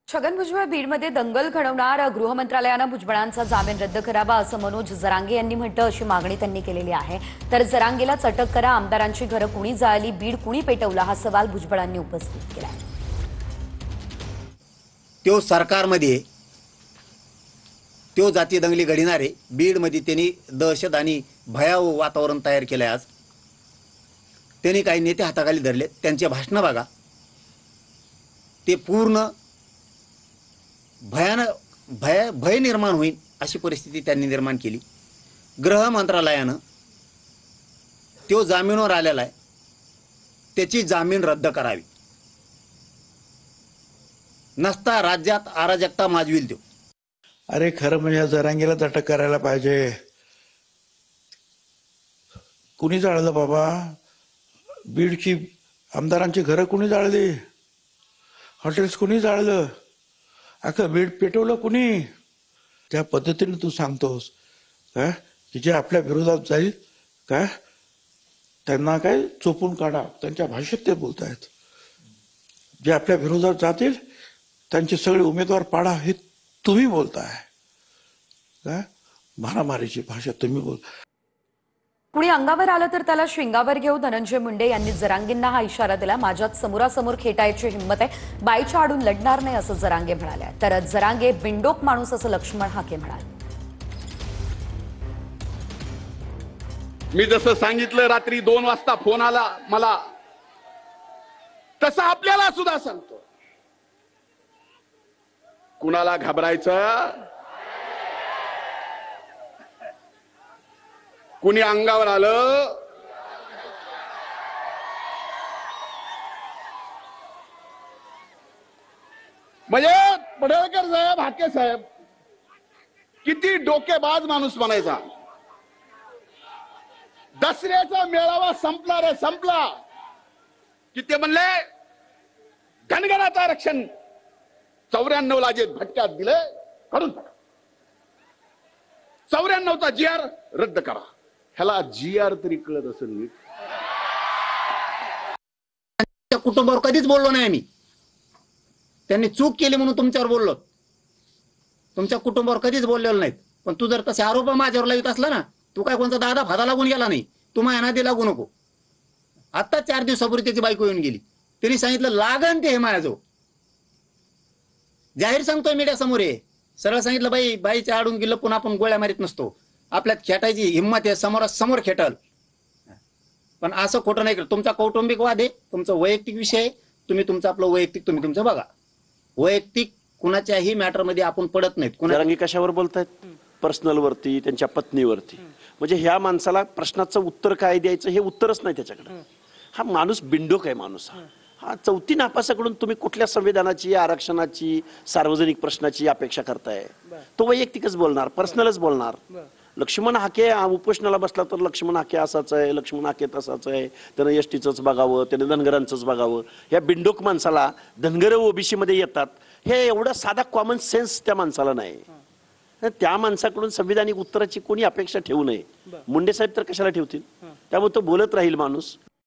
छगन भुजबळ बीडमध्ये दंगल घडवणार गृहमंत्रालयानं भुजबळांचा जामीन रद्द करावा असं मनोज जरांगे यांनी म्हटलं, अशी मागणी त्यांनी केलेली आहे। तर जरांगेलाच अटक करा, आमदारांची घरं कुणी जाळली, बीड कुणी पेटवला, हा सवाल भुजबळांनी उपस्थित केला। तो सरकारमध्ये तो जाती दंगली घडणारे बीडमध्ये त्यांनी दहशत आणि भयावह वातावरण तयार केलं आहे। आज त्यांनी काही नेते हाताखाली धरले, त्यांचे भाषणं बघा, ते पूर्ण भय निर्माण होईल अशी परिस्थिती त्यांनी निर्माण केली। गृह मंत्रालयानं तो जामीनवर आलेला आहे, त्याची जामीन रद्द करावी, नसता राज्यात अराजकता माजविल तो। अरे खरं म्हणजे जरांगेलाच अटक करायला पाहिजे। कुणी जाळलं बाबा बीडची आमदारांची घरं? कुणी जाळली? हॉटेल्स कुणी जाळलं? अख्खं बीड पेटवलं कुणी? त्या पद्धतीने तू सांगतोस काय की जे आपल्या विरोधात जाईल काय त्यांना काय चोपून काढा, त्यांच्या भाषेत ते बोलतायत। जे आपल्या विरोधात जातील त्यांचे सगळे उमेदवार पाडा, हे तुम्ही बोलताय काय? मारामारीची भाषा तुम्ही बोलताय। कुणी अंगावर आलं तर त्याला शिंगावर घेऊ, धनंजय मुंडे यांनी जरांगेंना हा इशारा दिला। माझ्यात समोरासमोर खेटायची हिंमत आहे, बाईच्या आडून लढणार नाही असं जरांगे म्हणाले। तर जरांगे बिंडोक माणूस असं लक्ष्मण हाके म्हणाले। मी जसं सांगितलं, रात्री 2 वाजता फोन आला मला, तसं आपल्याला सुद्धा सांगतो, कुणाला घाबरायचं? कुणी अंगावर आलं म्हणजे पडळकर साहेब, हाके साहेब किती डोकेबाज माणूस म्हणायचा। दसऱ्याचा मेळावा संपला रे संपला की ते म्हणले धनगराचं आरक्षण 94 ला जे भटक्यात दिले काढून टाका, 94चा GR रद्द करा। ह्याला GR तरी कळत असेल नीट? त्या कुटुंबावर कधीच बोललो नाही आम्ही, त्यांनी चूक केली म्हणून तुमच्यावर बोललो, तुमच्या कुटुंबावर कधीच बोललेलो नाहीत। पण तू जर तसे आरोप माझ्यावर लावित असला ना, तू काय कोणता दादा फादा लागून गेला नाही, तू माझ्या नादी लागू नको। आता 4 दिवसापूर्वी त्याची बायको येऊन गेली, त्यांनी सांगितलं लागन ते हे माझ्याजवळ, जाहीर सांगतोय मीडिया समोर आहे, सरळ सांगितलं बाईच्या आडून गेलं पण आपण गोळ्या मारीत नसतो, आपल्यात खेटायची हिंमत आहे, समोरासमोर खेटल। पण असं खोटं नाही करत। तुमचा कौटुंबिक वाद आहे, तुमचा वैयक्तिक विषय आहे, तुम्ही तुमचं आपलं वैयक्तिक तुम्ही तुमचं बघा। वैयक्तिक कुणाच्याही मॅटर मध्ये आपण पडत नाहीत। जरांगे कशावर बोलतायत? पर्सनल वरती, त्यांच्या पत्नीवरती। म्हणजे ह्या माणसाला प्रश्नाचं उत्तर काय द्यायचं हे उत्तरच नाही त्याच्याकडे। हा माणूस बिंडोक आहे माणूस। हा चौथी नापासाकडून तुम्ही कुठल्या संविधानाची, आरक्षणाची, सार्वजनिक प्रश्नाची अपेक्षा करताय? तो वैयक्तिकच बोलणार, पर्सनलच बोलणार। लक्ष्मण हाके उपोषणाला बसला तर लक्ष्मण हाके असाच आहे, लक्ष्मण हाके तसाच आहे, त्यानं एसटीचंच बघावं, त्यानं धनगरांचंच बघावं। या बिंडोक माणसाला धनगर ओबीसी मध्ये येतात हे एवढा साधा कॉमन सेन्स त्या माणसाला नाही। त्या माणसाकडून संविधानिक उत्तराची कोणी अपेक्षा ठेवू नये। मुंडे साहेब तर कशाला ठेवतील? त्यामुळे तो बोलत राहील माणूस।